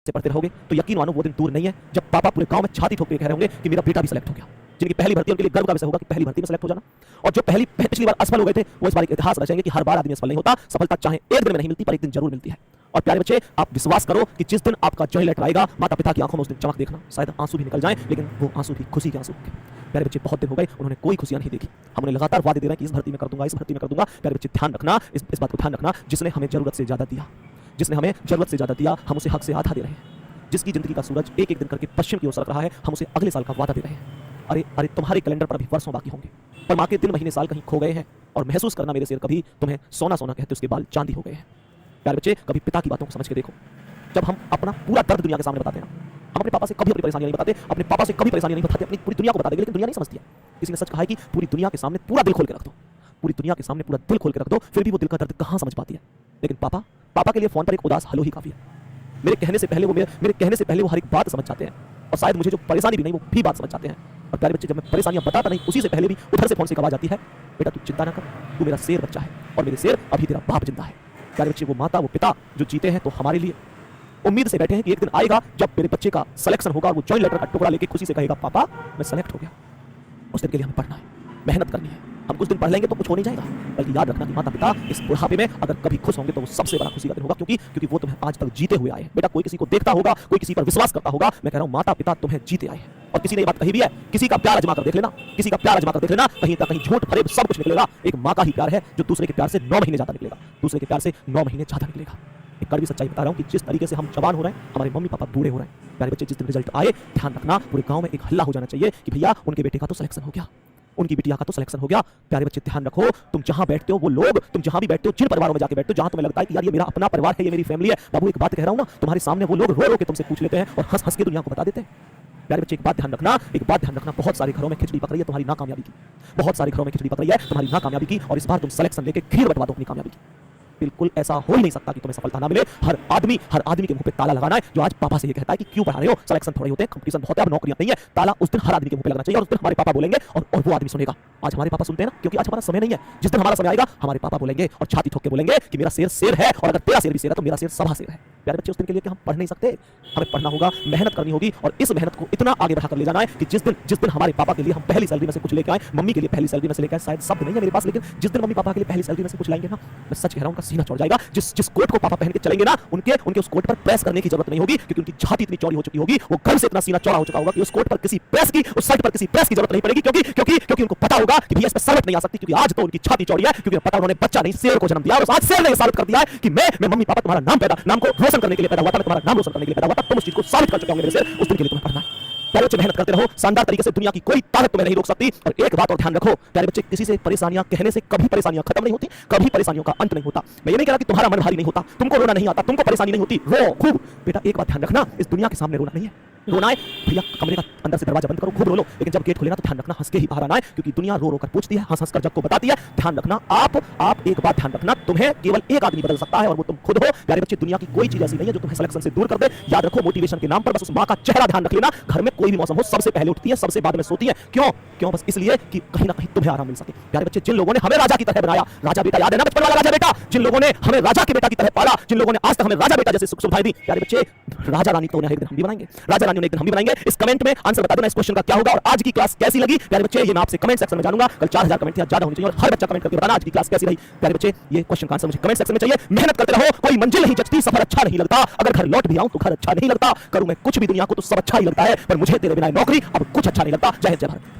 से पढ़ते रहोगे तो यकीन मानो वो दिन दूर नहीं है जब पापा पूरे गांव में छाती ठोक के कह रहे होंगे कि मेरा बेटा भी सेलेक्ट हो गया। जिनकी पहली भर्ती उनके लिए गर्व का विषय होगा कि पहली भर्ती में सेलेक्ट हो जाना। और जो पिछली बार असफल हो गए थे वो इस बार इतिहास रचेंगे कि हर बार आदमी असफल नहीं होता, सफलता चाहे एक दिन में नहीं मिलती पर एक दिन जरूर मिलती है। और प्यारे बच्चे, आप विश्वास करो कि जिस दिन आपका जॉइंट लेटर आएगा, माता पिता की आंखों में उस दिन चमक देखना। शायद आंसू भी निकल जाएं, लेकिन वो आंसू भी खुशी के आंसू होंगे। प्यारे बच्चे, बहुत दिन हो गए उन्होंने कोई खुशियां नहीं देखी। हम उन्हें लगातार वादे दे रहे हैं कि इस भर्ती में कर दूंगा, इस भर्ती में कर दूंगा। प्यारे बच्चे, ध्यान रखना, इस बात को ध्यान रखना, जिसने हमें जरूरत से ज्यादा दिया, जिसने हमें जरूरत से ज्यादा दिया, हम उसे हक से आधा दे रहे हैं। जिसकी जिंदगी का सूरज एक एक दिन करके पश्चिम की ओर सरक रहा है, हम उसे अगले साल का वादा दे रहे हैं। अरे अरे, तुम्हारे कैलेंडर पर अभी वर्षों बाकी होंगे, पर माँ के दिन महीने साल कहीं खो गए हैं। और महसूस करना मेरे शेर, कभी तुम्हें सोना सोना कहते उसके बाल चांदी हो गए हैं। प्यारे बच्चे, कभी पिता की बातों को समझ के देखो। जब हम अपना पूरा दर्द दुनिया के सामने बताते हैं, हम अपने पापा से कभी अपनी परेशानियां नहीं बताते, अपने पापा से कभी परेशानियां नहीं बताते, अपनी पूरी दुनिया को बता देंगे, लेकिन दुनिया नहीं समझती है। किसी ने सच कहा है कि पूरी दुनिया के सामने पूरा दिल खोल के रख दो, पूरी दुनिया के सामने पूरा दिल खोल के रख दो, फिर भी वो दिल का दर्द कहां समझ पाती है। लेकिन पापा के लिए फोन पर एक उदास हेलो ही काफी है। मेरे कहने से पहले वो हर एक बात समझ जाते हैं, और शायद मुझे जो परेशानी भी नहीं वो भी बात समझ जाते हैं। और प्यारे बच्चे, जब मैं परेशानियां बताता नहीं, उसी से पहले भी उधर से फोन से एक आवाज आती है, बेटा तू चिंता ना कर, तू मेरा शेर बच्चा है और मेरे शेर अभी तेरा बाप जिंदा है। प्यारे बच्चे, वो माता वो पिता जो जीते हैं तो हमारे लिए उम्मीद से बैठे हैं कि एक दिन आएगा जब मेरे बच्चे का सिलेक्शन होगा और वो जॉइंट लेटर का टुकड़ा लेके खुशी से कहेगा पापा मैं सेलेक्ट हो गया। उस दिन के लिए हमें पढ़ना है, मेहनत करनी है। हम कुछ दिन पढ़ लेंगे तो कुछ हो नहीं जाएगा, बल्कि याद रखना कि माता पिता इस बुढ़ापे में अगर कभी खुश होंगे तो वो सबसे बड़ा खुशी का दिन होगा, क्योंकि वो तुम्हें आज तक जीते हुए आए हैं। बेटा, कोई किसी को देखता होगा, कोई किसी पर विश्वास करता होगा, मैं कह रहा हूं माता पिता तुम्हें जीते आए हैं। और किसी ने ये बात कही भी है, किसी का प्यार आजमा कर देख लेना, किसी का प्यार आजमा कर देख लेना, कहीं तक कहीं झूठ फरेब सब कुछ निकलेगा। एक माँ का ही प्यार है जो दूसरे के प्यार से 9 महीने ज्यादा निकलेगा, दूसरे के प्यार से 9 महीने ज्यादा निकलेगा। एक कड़वी सच्चाई बता रहा हूं कि जिस तरीके से हम जवान हो रहे हैं, हमारे मम्मी पापा बूढ़े हो रहे हैं। प्यारे बच्चे, जिस दिन रिजल्ट आए, ध्यान रखना पूरे गांव में एक हल्ला हो जाना चाहिए कि भैया उनके बेटे का तो सिलेक्शन हो गया, उनकी बिटिया का तो सिलेक्शन हो गया। प्यारे बच्चे, ध्यान रखो, तुम जहां बैठते हो वो लोग, तुम जहां भी बैठते हो, जिन परिवारों में जाके बैठते हो जहां तुम्हें लगता है कि यार ये मेरा अपना परिवार है, ये मेरी फैमिली है, बाबू एक बात कह रहा हूं ना, तुम्हारे सामने वो लोग रो रो के तुमसे पूछ लेते हैं और हंस हंस के दुनिया को बता देते हैं। प्यारे बच्चे, एक बात ध्यान रखना, बहुत सारे घरों में खिचड़ी पक रही है तुम्हारी नाकामयाबी की, बहुत सारे घरों में खिचड़ी पक रही है तुम्हारी नाकामयाबी की, और इस बार तुम सिलेक्शन लेके खीर बटवा दो अपनी कामयाबी की। बिल्कुल ऐसा हो ही नहीं सकता कि तुम्हें सफलता ना मिले। हर आदमी के मुंह पे ताला लगाना है जो आज पापा से ये कहता है कि क्यों पढ़ा रहे हो, सिलेक्शन थोड़े होते हैं, कंपटीशन बहुत है, अब नौकरियां नहीं है। ताला उस दिन हर आदमी के मुंह पे लगना चाहिए, और उस दिन हमारे पापा बोलेंगे और वो आदमी सुनेगा। आज हमारे पापा सुनते हैं ना, क्योंकि आज हमारा समय नहीं है। जिस दिन हमारा समय आएगा, हमारे पापा बोलेंगे और छाती ठोक के बोलेंगे कि मेरा शेर है, और अगर तेरा शेर भी शेर है तो मेरा शेर सभा शेर है। प्यारे बच्चे, उस दिन के लिए कि हम पढ़ नहीं सकते, हमें पढ़ना होगा, मेहनत करनी होगी, और इस मेहनत को इतना आगे बढ़ाकर ले जाना है कि जिस दिन हमारे पापा के लिए हम पहली सैलरी में से कुछ लेके आए, मम्मी के लिए पहली सैलरी में से लेके आए, शायद शब्द नहीं है मेरे पास, लेकिन जिस दिन मम्मी पापा के लिए पहली सैलरी में से कुछ लाएंगे ना, मैं सच कह रहा हूं उनका सीना चढ़ जाएगा। जिस कोट को पापा पहन के चलेंगे ना, उनके उस कोट पर प्रेस करने की जरूरत नहीं होगी, क्योंकि उनकी छाती इतनी चौड़ी हो चुकी होगी, वो गर्व से इतना सीना चौड़ा हो चुका होगा कि उस कोट पर किसी प्रेस की, उस शर्ट पर किसी प्रेस की जरूरत नहीं पड़ेगी, क्योंकि उनको पता होगा कि भैया इस पर शर्ट नहीं आ सकती, क्योंकि आज तो उनकी छाती चौड़ी है, क्योंकि पता उन्होंने बच्चा नहीं शेर को जन्म दिया, और आज शेर ने साबित कर दिया है कि मैं मम्मी पापा तुम्हारा नाम को रोशन करने के लिए पैदा हुआ था, तुम्हारा नाम रोशन करने के लिए पैदा हुआ था, तुम उस चीज को साबित कर चुके होंगे मेरे शेर। उस दिन के लिए तुम्हें पढ़ना है। प्यारे बच्चे, मेहनत करते रहो, शानदार तरीके से, दुनिया की कोई ताकत तुम्हें नहीं रोक सकती। और एक बात और ध्यान रखो प्यारे बच्चे, किसी से परेशानियां कहने से कभी परेशानियां खत्म नहीं होती, कभी परेशानियों का अंत नहीं होता। मैं ये नहीं कह रहा कि तुम्हारा मन भारी नहीं होता, तुमको रोना नहीं आता, तुमको परेशानी नहीं होती, रो खूब। बेटा, एक बात ध्यान रखना, इस दुनिया के सामने रोना नहीं है। रोना है भैया, कमरे का अंदर से दरवाजा बंद करो, खूब रो लो, लेकिन जब गेट खोले ना तो ध्यान रखना हंस के ही बाहर आना है, क्योंकि दुनिया रो रो कर पूछती है, हंस हंस कर जग को बताती है। ध्यान रखना, आप एक बात ध्यान रखना, तुम्हें केवल एक आदमी बदल सकता है, और वो तुम खुद हो। प्यारे बच्चे, दुनिया की कोई चीज ऐसी नहीं है जो तुम्हें सिलेक्शन से दूर कर दे। याद रखो, मोटिवेशन के नाम पर बस उस माँ का चेहरा ध्यान रख लेना। घर में कोई भी मौसम हो, सबसे पहले उठती है, सबसे बाद में सोती है। क्यों? बस इसलिए कि कहीं ना कहीं तुम्हें आराम मिल सके। प्यारे बच्चे, जिन लोगों ने हमें राजा की तरह बनाया, राजा बेटा, याद है ना बचपन वाला राजा बेटा, जिन लोगों ने हमें राजा के बेटा की तरह पाला, जिन लोगों ने आज तक हमें राजा बेटा जैसे सुख सुविधाएं दी, प्यारे बच्चे, राजा रानी तो उन्हें एक दिन हम भी बनाएंगे, राजा रानी उन्हें एक दिन हम भी बनाएंगे। इस कमेंट में आंसर बता देना इस क्वेश्चन का क्या होगा, और आज की क्लास कैसी लगी। प्यारे बच्चे, ये मैं आपसे कमेंट सेक्शन में जानूंगा। कल 4000 कमेंट ज्यादा होने चाहिए, और हर बच्चा कमेंट करके बताना आज की क्लास कैसी रही। प्यारे बच्चे, ये क्वेश्चन का आंसर मुझे कमेंट सेक्शन में चाहिए। मेहनत करते रहो, कोई मंजिल नहीं जचती, सफर अच्छा नहीं लगता, अगर घर लौट भी आऊं तो घर अच्छा नहीं लगता, करूं मैं कुछ भी दुनिया को तो सब अच्छा ही लगता है, पर मुझे तेरे बिना नौकरी अब कुछ अच्छा नहीं लगता। जय हिंद, जय भारत।